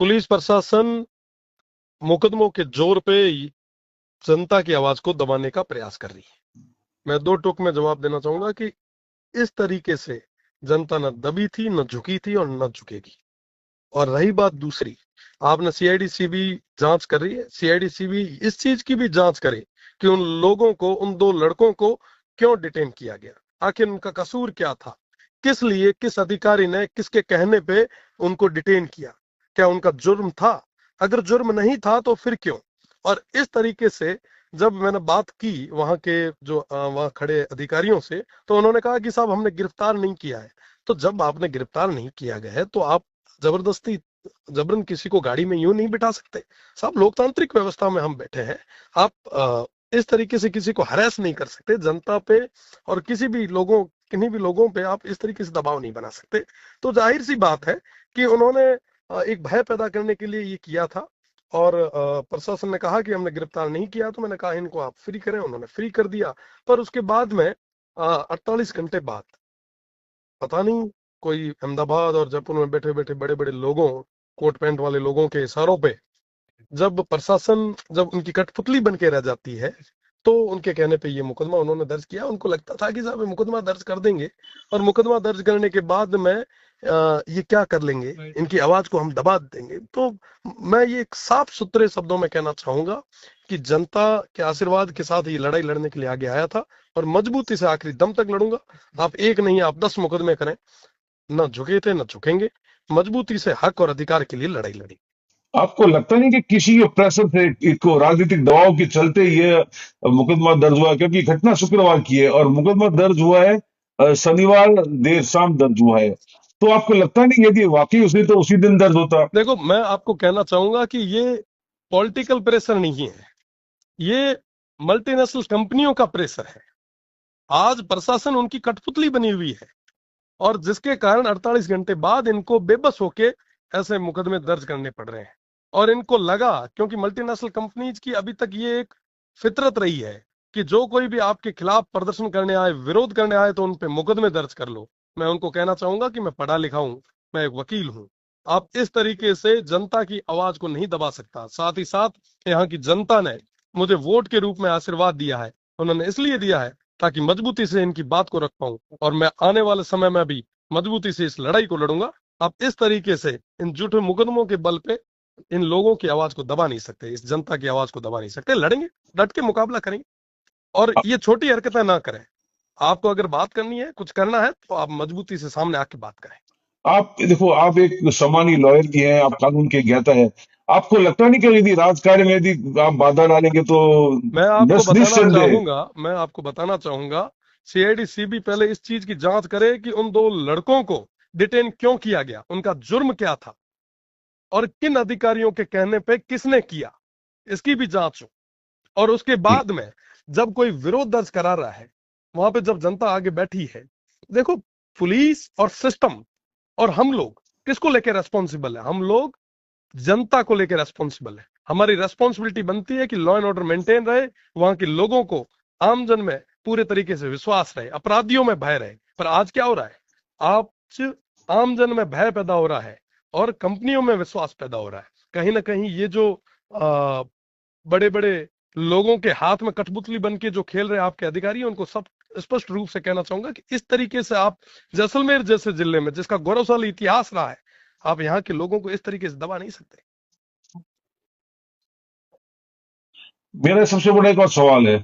Police प्रशासन मुकदमों के जोर पे ही जनता की आवाज को दबाने का प्रयास कर रही है। मैं दो टूक में जवाब देना चाहूंगा कि इस तरीके से जनता न दबी थी, न झुकी थी और न झुकेगी। और रही बात दूसरी, आपने सीआईडी सीबी जांच कर रही है, सीआईडी सीबी इस चीज की भी जांच करे कि उन लोगों को, उन दो लड़कों को क्यों डिटेन किया गया, आखिर उनका कसूर क्या था, किस लिए, किस अधिकारी ने किसके कहने पे उनको डिटेन किया, क्या उनका जुर्म था, अगर जुर्म नहीं था तो फिर क्यों। और इस तरीके से जब मैंने बात की वहां के जो वहां खड़े अधिकारियों से, तो उन्होंने कहा कि साहब हमने गिरफ्तार नहीं किया है। तो जब आपने गिरफ्तार नहीं किया गया है तो आप जबरदस्ती, जबरन किसी को गाड़ी में यूं नहीं बिठा सकते। साहब लोकतांत्रिक व्यवस्था में हम बैठे हैं, आप इस तरीके से किसी को हरास नहीं कर सकते जनता पे, और किसी भी लोगों, किन्हीं भी लोगों पे आप इस तरीके से दबाव नहीं बना सकते। तो जाहिर सी बात है कि उन्होंने एक भय पैदा करने के लिए ये किया था। और प्रशासन ने कहा कि हमने गिरफ्तार नहीं किया, तो मैंने कहा इनको आप फ्री करें, उन्होंने फ्री कर दिया। पर उसके बाद में 48 घंटे बाद पता नहीं, कोई अहमदाबाद और जयपुर में बैठे बैठे बड़े बड़े लोगों, कोट पैंट वाले लोगों के इशारों पे जब प्रशासन, जब उनकी कठपुतली बन के रह जाती है, तो उनके कहने पे ये मुकदमा उन्होंने दर्ज किया। उनको लगता था कि साहब ये मुकदमा दर्ज कर देंगे, और मुकदमा दर्ज करने के बाद में ये क्या कर लेंगे, इनकी आवाज को हम दबा देंगे। तो मैं ये एक साफ सुथरे शब्दों में कहना चाहूंगा कि जनता के आशीर्वाद के साथ ये लड़ाई लड़ने के लिए आगे आया था, और मजबूती से आखिरी दम तक लड़ूंगा। आप एक नहीं, आप 10 मुकदमे करें, न झुके थे न झुकेंगे, मजबूती से हक और अधिकार के लिए लड़ाई लड़ी। आपको लगता नहीं कि किसी के प्रेशर से, को राजनीतिक दबाव के चलते ये मुकदमा दर्ज हुआ? क्योंकि घटना शुक्रवार की है और मुकदमा दर्ज हुआ है शनिवार देर शाम दर्ज हुआ है। तो आपको लगता नहीं यदि वाकई उसी तो उसी दिन दर्ज होता? देखो, मैं आपको कहना चाहूंगा कि ये पॉलिटिकल प्रेशर नहीं है, ये मल्टीनेशनल कंपनियों का प्रेशर है। आज प्रशासन उनकी कठपुतली बनी हुई है, और जिसके कारण 48 घंटे बाद इनको बेबस होके ऐसे मुकदमे दर्ज करने पड़ रहे हैं। और इनको लगा, क्योंकि मल्टीनेशनल कंपनीज की अभी तक ये एक फितरत रही है कि जो कोई भी आपके खिलाफ प्रदर्शन करने आए, विरोध करने आए, तो उन पे मुकदमे दर्ज कर लो। मैं उनको कहना चाहूंगा कि मैं पढ़ा लिखा हूं, मैं एक वकील हूं। आप इस तरीके से जनता की आवाज को नहीं दबा सकता। साथ ही साथ यहाँ की जनता ने मुझे वोट के रूप में आशीर्वाद दिया है, उन्होंने इसलिए दिया है ताकि मजबूती से इनकी बात को रख पाऊं, और मैं आने वाले समय में भी मजबूती से इस लड़ाई को लड़ूंगा। आप इस तरीके से इन झूठे मुकदमों के बल पे इन लोगों की आवाज को दबा नहीं सकते, इस जनता की आवाज को दबा नहीं सकते। लड़ेंगे, डट के मुकाबला करेंगे, और ये छोटी हरकतें ना करें। आपको अगर बात करनी है, कुछ करना है, तो आप मजबूती से सामने आके बात करें। आप देखो, आप एक सम्मानी लॉयर भी हैं, आप कानून के ज्ञाता है। आपको लगता नहीं कि यदि राजकार्य में यदि आप बाधा डालेंगे तो निस्संदेह? मैं आपको बताना चाहूंगा, सीआईडी सीबी पहले इस चीज की जांच करे कि उन दो लड़कों को डिटेन क्यों किया गया, उनका जुर्म क्या था, और किन अधिकारियों के कहने पे किसने किया, इसकी भी जांच हो। और उसके बाद में जब कोई विरोध दर्ज करा रहा है, वहां पे जब जनता आगे बैठी है, देखो, पुलिस और सिस्टम और हम लोग किसको लेकर रेस्पॉन्सिबल है, हम लोग जनता को लेकर रेस्पॉन्सिबल है। हमारी रेस्पॉन्सिबिलिटी बनती है कि लॉ एंड ऑर्डर मेंटेन रहे, वहां के लोगों को, आमजन में पूरे तरीके से विश्वास रहे, अपराधियों में भय रहे। पर आज क्या हो रहा है, आज आमजन में भय पैदा हो रहा है और कंपनियों में विश्वास पैदा हो रहा है। कहीं ना कहीं ये जो बड़े बड़े लोगों के हाथ में कठपुतली बन के जो खेल रहे आपके अधिकारी, उनको सब स्पष्ट रूप से कहना चाहूंगा कि इस तरीके से आप जैसलमेर जैसे जिले में, जिसका गौरवशाली इतिहास रहा है, आप यहाँ के लोगों को इस तरीके से दबा नहीं सकते। मेरा सबसे बड़ा एक और सवाल है।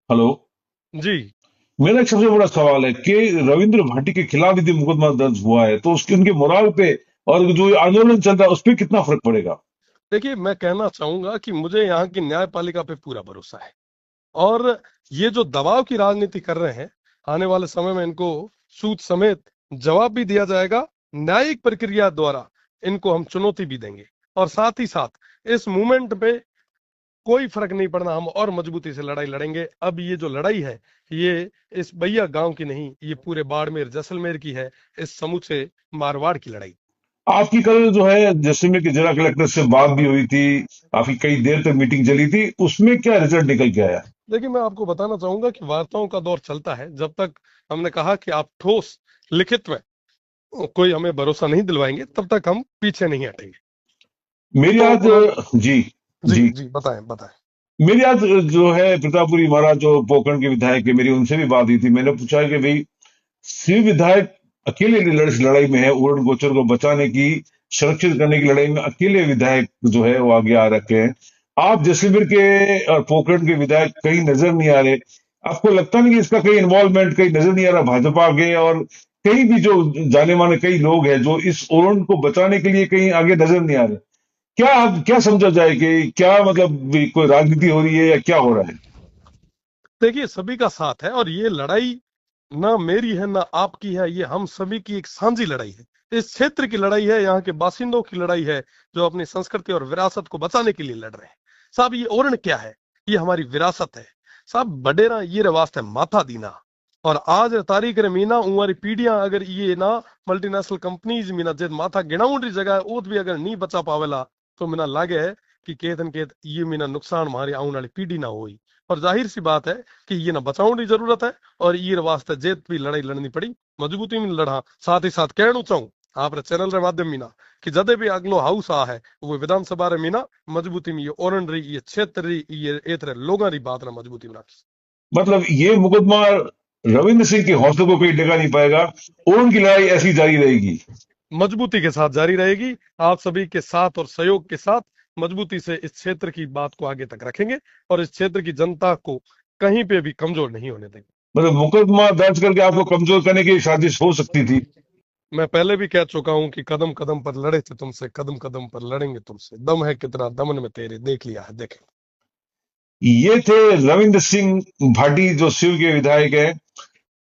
हेलो। जी, मेरा एक सबसे बड़ा सवाल है कि रविंद्र भाटी के खिलाफ यदि मुकदमा दर्ज हुआ है तो उसके, उनके मोराल पे और जो आंदोलन चल रहा है उस पर कितना फर्क पड़ेगा? देखिए, मैं कहना चाहूंगा कि मुझे यहाँ की न्यायपालिका पे पूरा भरोसा है, और ये जो दबाव की राजनीति कर रहे हैं, आने वाले समय में इनको सूद समेत जवाब भी दिया जाएगा। न्यायिक प्रक्रिया द्वारा इनको हम चुनौती भी देंगे, और साथ ही साथ इस मूवमेंट पे कोई फर्क नहीं पड़ना, हम और मजबूती से लड़ाई लड़ेंगे। अब ये जो लड़ाई है, ये इस बैया गांव की नहीं, ये पूरे बाड़मेर जैसलमेर की है, इस समूचे मारवाड़ की लड़ाई। आपकी कल जो है जैसलमेर के जिला कलेक्टर से बात भी हुई थी, काफी कई देर तक मीटिंग चली थी, उसमें क्या रिजल्ट निकल के आया? देखिए, मैं आपको बताना चाहूंगा कि वार्ताओं का दौर चलता है। जब तक हमने कहा कि आप ठोस लिखित में कोई हमें भरोसा नहीं दिलवाएंगे, तब तक हम पीछे नहीं हटेंगे। मेरी तो आज उन्होंने जी जी जी जी बताएं बताएं। मेरी आज जो है प्रतापपुरी महाराज जो पोखरण के विधायक है, मेरी उनसे भी बात हुई थी। मैंने पूछा कि भाई शिव विधायक अकेले इस लड़ाई में है, उरण गोचर को बचाने की, सुरक्षित करने की लड़ाई में अकेले विधायक जो है वो आगे आ रखे हैं। आप जैसलमेर के और पोखरण के विधायक कहीं नजर नहीं आ रहे। आपको लगता नहीं कि इसका कहीं इन्वॉल्वमेंट कहीं नजर नहीं आ रहा भाजपा आगे, और कहीं भी जो जाने माने कई लोग हैं जो इस उरण को बचाने के लिए कहीं आगे नजर नहीं आ रहे? क्या आप क्या समझा जाए कि क्या मतलब भी कोई राजनीति हो रही है या क्या हो रहा है? देखिए, सभी का साथ है और ये लड़ाई ना मेरी है ना आपकी है, ये हम सभी की एक साझी लड़ाई है। इस क्षेत्र की लड़ाई है, यहाँ के बासिंदों की लड़ाई है, जो अपनी संस्कृति और विरासत को बचाने के लिए लड़ रहे हैं। साहब, ये ओरण क्या है? ये हमारी विरासत है। साहब, बडेरा ये वास्ते है माथा दीना। और आज तारीख रे मीना उमारी पीढ़ियां अगर ये ना मल्टीनेशनल कंपनीज मीना जे माथा गिणाउंड री जगह ओत भी अगर नहीं बचा पावेला, तो मीना लागे है कि केतन केत ये मीना नुकसान हमारी आने वाली पीढ़ी ना होई। और जाहिर सी बात है कि ये ना बचाने की जरूरत है। और ये वास्ते जेत भी लड़ाई लड़नी पड़ी, मजबूती में लड़ा। साथ ही साथ कहना चाहूं आप चैनल रे माध्यम मीना कि जदे भी अगलो हाउस आ है वो विधानसभा रे मीना मजबूती में ये ओरन रही, ये क्षेत्र रही, ये एतरे लोगों री बात ना मजबूती में रखी। मतलब ये मुकदमा रविंद्र सिंह के हौसले को कहीं डगा नहीं पाएगा, और उनकी लड़ाई ऐसी जारी रहेगी। मजबूती के साथ जारी रहेगी। आप सभी के साथ और सहयोग के साथ मजबूती से इस क्षेत्र की बात को आगे तक रखेंगे और इस क्षेत्र की जनता को कहीं पे भी कमजोर नहीं होने देंगे। मतलब मुकदमा दर्ज करके आपको कमजोर करने की साजिश हो सकती थी। मैं पहले भी कह चुका हूं कि कदम कदम पर लड़े थे तुमसे, कदम कदम पर लड़ेंगे तुमसे। दम है कितना दमन में तेरे, देख लिया है, देखें। ये थे रविंद्र सिंह भाटी जो शिव के विधायक हैं।